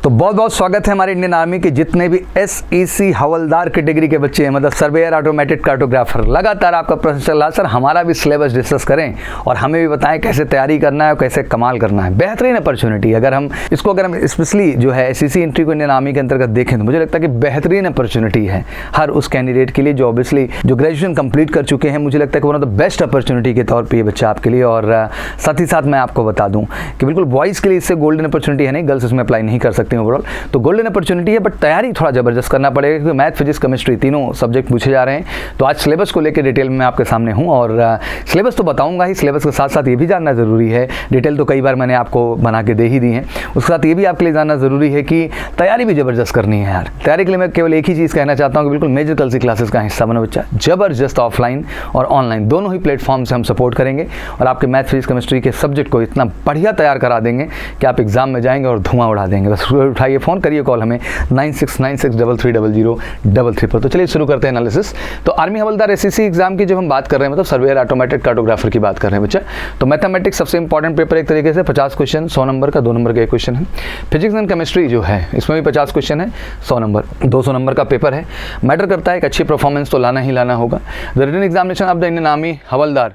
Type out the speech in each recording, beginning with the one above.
तो बहुत बहुत स्वागत है हमारे इंडियन आर्मी के जितने भी SEC हवलदार कैटेगरी के बच्चे हैं, मतलब सर्वेयर, ऑटोमेटेड कार्टोग्राफर। लगातार आपका प्रश्न चल रहा है, सर हमारा भी सिलेबस डिस्कस करें और हमें भी बताएं कैसे तैयारी करना है और कैसे कमाल करना है। बेहतरीन अपॉर्चुनिटी, अगर हम स्पेशली जो है SEC एंट्री को इंडियन आर्मी के अंतर्गत देखें तो मुझे लगता है कि बेहतरीन अपॉर्चुनिटी है हर उस कैंडिडेट के लिए जो ऑब्वियसली जो ग्रेजुएशन कंप्लीट कर चुके हैं। मुझे लगता है कि one of the best opportunity के तौर पर ये बच्चा आपके लिए। और साथ ही साथ मैं आपको बता दूं कि बिल्कुल बॉयज़ के लिए इससे गोल्डन अपॉर्चुनिटी है नहीं, गर्ल्स इसमें अप्लाई नहीं कर सकते ओवरऑल, तो गोल्डन अपॉर्चुनिटी है। बट तैयारी थोड़ा ज़बरदस्त करना पड़ेगा क्योंकि मैथ, फिजिक्स, केमिस्ट्री तीनों सब्जेक्ट पूछे जा रहे हैं। तो आज सिलेबस को लेकर डिटेल में मैं आपके सामने हूं और सिलेबस तो बताऊंगा ही, सिलेबस के साथ साथ ये भी जानना ज़रूरी है, डिटेल तो कई बार मैंने आपको बना के दे ही दी है, उसके साथ ये भी आपके लिए जानना ज़रूरी है कि तैयारी भी ज़बरदस्त करनी है यार। तैयारी के लिए मैं केवल एक ही चीज़ कहना चाहता हूँ कि बिल्कुल मेजर कल सी क्लासेस का हिस्सा बनो बच्चा। ज़बरदस्त ऑफलाइन और ऑनलाइन दोनों ही प्लेटफॉर्म से हम सपोर्ट करेंगे और आपके मैथ, फिजिक्स, केमिस्ट्री के सब्जेक्ट को इतना बढ़िया तैयार करा देंगे कि आप एग्जाम में जाएंगे और धुआं उड़ा देंगे। बस उठाइए फ़ोन, करिए कॉल हमें 9696330033 पर। तो चलिए शुरू करते हैं एनालिसिस। तो आर्मी हवलदार SEC एग्जाम की जब हम बात कर रहे हैं, मतलब सर्वेयर, ऑटोमेटेड कार्टोग्राफर की बात कर रहे हैं बच्चा, तो मैथमेटिक्स सबसे इंपॉर्टेंट पेपर एक तरीके से 50 क्वेश्चन, 100 नंबर का 2 नंबर का एक क्वेश्चन है। फिजिक्स एंड केमिस्ट्री जो है इसमें भी 50 क्वेश्चन है, 100 नंबर 200 नंबर का पेपर है। मैटर करता है एक अच्छी परफॉर्मेंस तो लाना ही लाना होगा। The written examination of the Indian army Havildar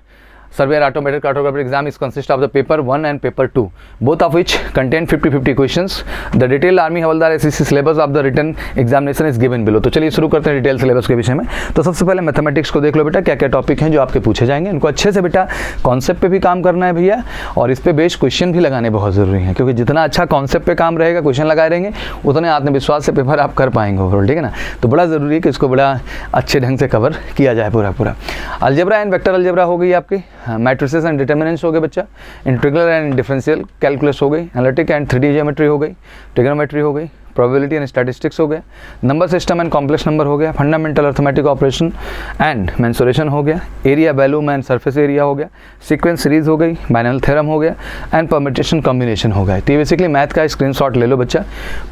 Surveyor Automated Cartographer exam is consist of the paper 1 and paper 2, both of which contain 50-50 questions. The detailed Army Havaldar SEC syllabus of the written examination is given below. तो चलिए शुरू करते हैं detail syllabus के विषय में। तो सबसे पहले मैथमेटिक्स को देख लो बेटा, क्या क्या टॉपिक हैं जो आपके पूछे जाएंगे। इनको अच्छे से बेटा कॉन्सेप्ट पे भी काम करना है भैया, और इस पे बेस्ड क्वेश्चन भी लगाने बहुत ज़रूरी है, क्योंकि जितना अच्छा कॉन्सेप्ट पे काम रहेगा, क्वेश्चन लगाए रहेंगे, उतने आत्मविश्वास से पेपर आप कर पाएंगे ओवरऑल, ठीक है ना। तो बड़ा ज़रूरी है कि इसको बड़ा अच्छे ढंग से कवर किया जाए पूरा। अलजेब्रा एंड वेक्टर अलजेब्रा हो गई आपकी, मैट्रिसेस एंड डिटर्मिनेंट्स हो गए बच्चा, इंटीग्रल एंड डिफरेंशियल कैलकुलस हो गई, एनालिटिक एंड 3D ज्योमेट्री हो गई, ट्रिग्नोमेट्री हो गई, प्रोबेबिलिटी एंड स्टैटिस्टिक्स हो गया, number system and complex number हो गया, fundamental arithmetic operation and mensuration हो गया, area, volume and surface area हो गया, सीक्वेंस सीरीज हो गई, बाइनोमियल थ्योरम हो गया एंड परम्यूटेशन कॉम्बिनेशन हो गया। तो ये बेसिकली मैथ का स्क्रीनशॉट ले लो बच्चा,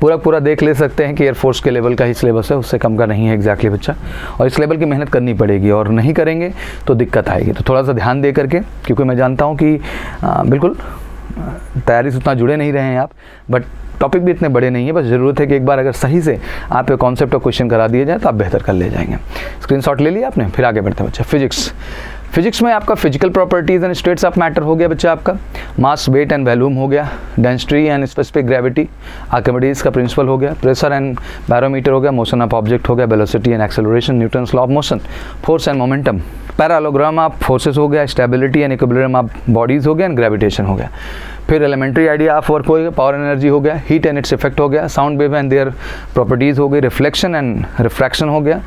पूरा देख ले सकते हैं कि एयरफोर्स के लेवल का ही सिलेबस है, उससे कम का नहीं है एग्जैक्टली बच्चा, और इस लेवल की मेहनत करनी पड़ेगी और नहीं करेंगे तो दिक्कत आएगी। तो थोड़ा सा ध्यान दे करके, क्योंकि मैं जानता हूँ कि बिल्कुल तैयारी से उतना जुड़े नहीं रहे हैं आप, बट टॉपिक भी इतने बड़े नहीं है, बस ज़रूरत है कि एक बार अगर सही से आप कॉन्सेप्ट और क्वेश्चन करा दिए जाए तो आप बेहतर कर ले जाएंगे। स्क्रीनशॉट ले लिया आपने, फिर आगे बढ़ते हैं बच्चा। फिजिक्स में आपका physical properties and states of matter हो गया बच्चा, आपका मास, वेट एंड वॉल्यूम हो गया, density and specific gravity, Archimedes का प्रिंसिपल हो गया, प्रेशर एंड बैरोमीटर हो गया, मोशन ऑफ ऑब्जेक्ट हो गया, velocity and acceleration, Newton's law of motion, force and momentum, parallelogram of forces हो गया, stability and equilibrium of bodies हो गया एंड ग्रेविटेशन हो गया। फिर एलिमेंट्री आइडिया ऑफ वर्क हो गया, पावर एनर्जी हो गया, हीट एंड इट्स इफेक्ट हो गया, sound wave and their properties हो गई, रिफ्लेक्शन एंड रिफ्रैक्शन हो गया,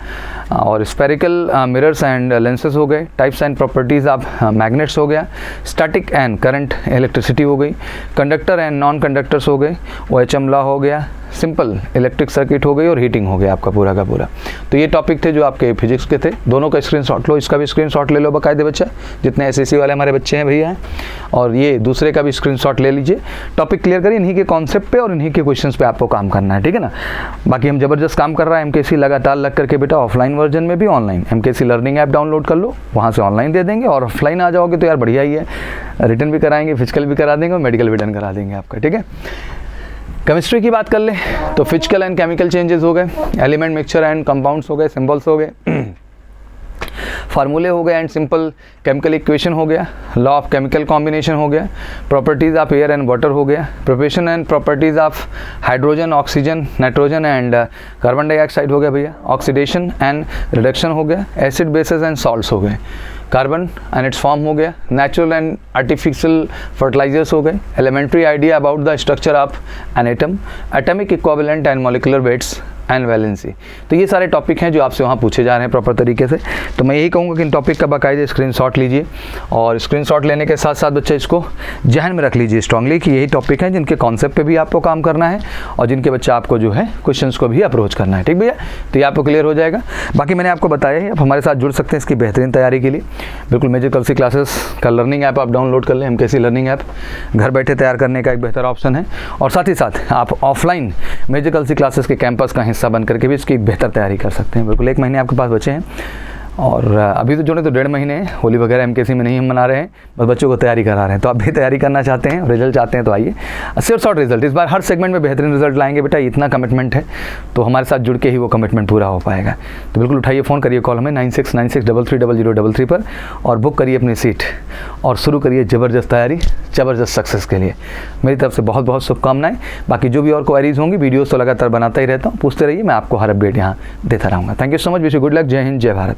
और स्फेरिकल मिरर्स एंड लेंसेज हो गए, types and properties of magnets हो गया, स्टैटिक एंड करंट इलेक्ट्रिसिटी हो गई, कंडक्टर एंड नॉन कंडक्टर्स हो गए, OHM लॉ हो गया, सिंपल इलेक्ट्रिक सर्किट हो गई और हीटिंग हो गया आपका पूरा का पूरा। तो ये टॉपिक थे जो आपके फिजिक्स के थे। दोनों का स्क्रीनशॉट लो, इसका भी स्क्रीनशॉट ले लो बाकायदे बच्चा, जितने SEC वाले हमारे बच्चे हैं भैया हैं, और ये दूसरे का भी स्क्रीनशॉट ले लीजिए। टॉपिक क्लियर करिए, इन्हीं के कॉन्सेप्ट पे और इन्हीं के क्वेश्चंस पे आपको काम करना है, ठीक है ना। बाकी हम जबरदस्त काम कर रहा है MKC लगातार लग करके बेटा, ऑफलाइन वर्जन में भी online. MKC learning app download कर लो, वहाँ से ऑनलाइन दे देंगे, और ऑफलाइन आ जाओगे तो यार बढ़िया ही है, रिटर्न भी कराएंगे, फिजिकल भी करा देंगे और मेडिकल भी डन करा देंगे आपका, ठीक है। केमिस्ट्री की बात कर ले तो फिजिकल एंड केमिकल चेंजेस हो गए, एलिमेंट मिक्सचर एंड कंपाउंड्स हो गए, सिंबल्स हो गए, फार्मूले हो गए एंड सिंपल केमिकल इक्वेशन हो गया, लॉ ऑफ केमिकल कॉम्बिनेशन हो गया, properties of air and water हो गया, preparation and properties of hydrogen, oxygen, nitrogen and carbon dioxide हो गया भैया, ऑक्सीडेशन एंड रिडक्शन हो गया, एसिड बेसिस एंड सॉल्ट्स हो गए, कार्बन एंड इट्स फॉर्म हो गया, नेचुरल एंड आर्टिफिशियल फर्टिलाइजर्स हो गए, elementary idea about the structure of an atom, atomic equivalent and molecular weights and valency. तो ये सारे टॉपिक हैं जो आपसे वहाँ पूछे जा रहे हैं प्रॉपर तरीके से। तो मैं यही कहूँगा कि इन टॉपिक का बाकायदे स्क्रीनशॉट लीजिए, और स्क्रीनशॉट लेने के साथ साथ बच्चे इसको जहन में रख लीजिए स्ट्रांगली कि यही टॉपिक हैं जिनके कॉन्सेप्ट पे भी आपको काम करना है और जिनके बच्चे आपको जो है क्वेश्चंस को भी अप्रोच करना है, ठीक भैया। तो ये आपको क्लियर हो जाएगा। बाकी मैंने आपको बताया है, आप हमारे साथ जुड़ सकते हैं इसकी बेहतरीन तैयारी के लिए। बिल्कुल मेजर कल सी क्लासेस का लर्निंग ऐप आप डाउनलोड कर लें, MKC लर्निंग ऐप घर बैठे तैयार करने का एक बेहतर ऑप्शन है, और साथ ही साथ आप ऑफलाइन मेजर कल सी क्लासेस के कैंपस का हिस्सा बन करके भी इसकी बेहतर तैयारी कर सकते हैं। बिल्कुल 1 महीने आपके पास बचे हैं, और अभी तो जो नहीं तो 1.5 महीने हैं, होली वगैरह MKC में नहीं हम मना रहे हैं, बस बच्चों को तैयारी करा रहे हैं। तो आप भी तैयारी करना चाहते हैं, रिजल्ट चाहते हैं तो आइए, श्योर शॉर्ट रिजल्ट। इस बार हर सेगमेंट में बेहतरीन रिजल्ट लाएंगे बेटा, इतना कमिटमेंट है, तो हमारे साथ जुड़ के ही वो कमिटमेंट पूरा हो पाएगा। तो बिल्कुल उठाइए फ़ोन, करिए कॉल हमें 9696330033 पर और बुक करिए अपनी सीट और शुरू करिए ज़बरदस्त तैयारी, ज़बरदस्त सक्सेस के लिए। मेरी तरफ से बहुत बहुत शुभकामनाएं। बाकी जो भी और क्वेरीज होंगी, वीडियोस तो लगातार बनाता ही रहता हूँ, पूछते रहिए, मैं आपको हर अपडेट यहाँ देता रहूँगा। Thank you so much, wish you good luck. जय हिंद, जय भारत।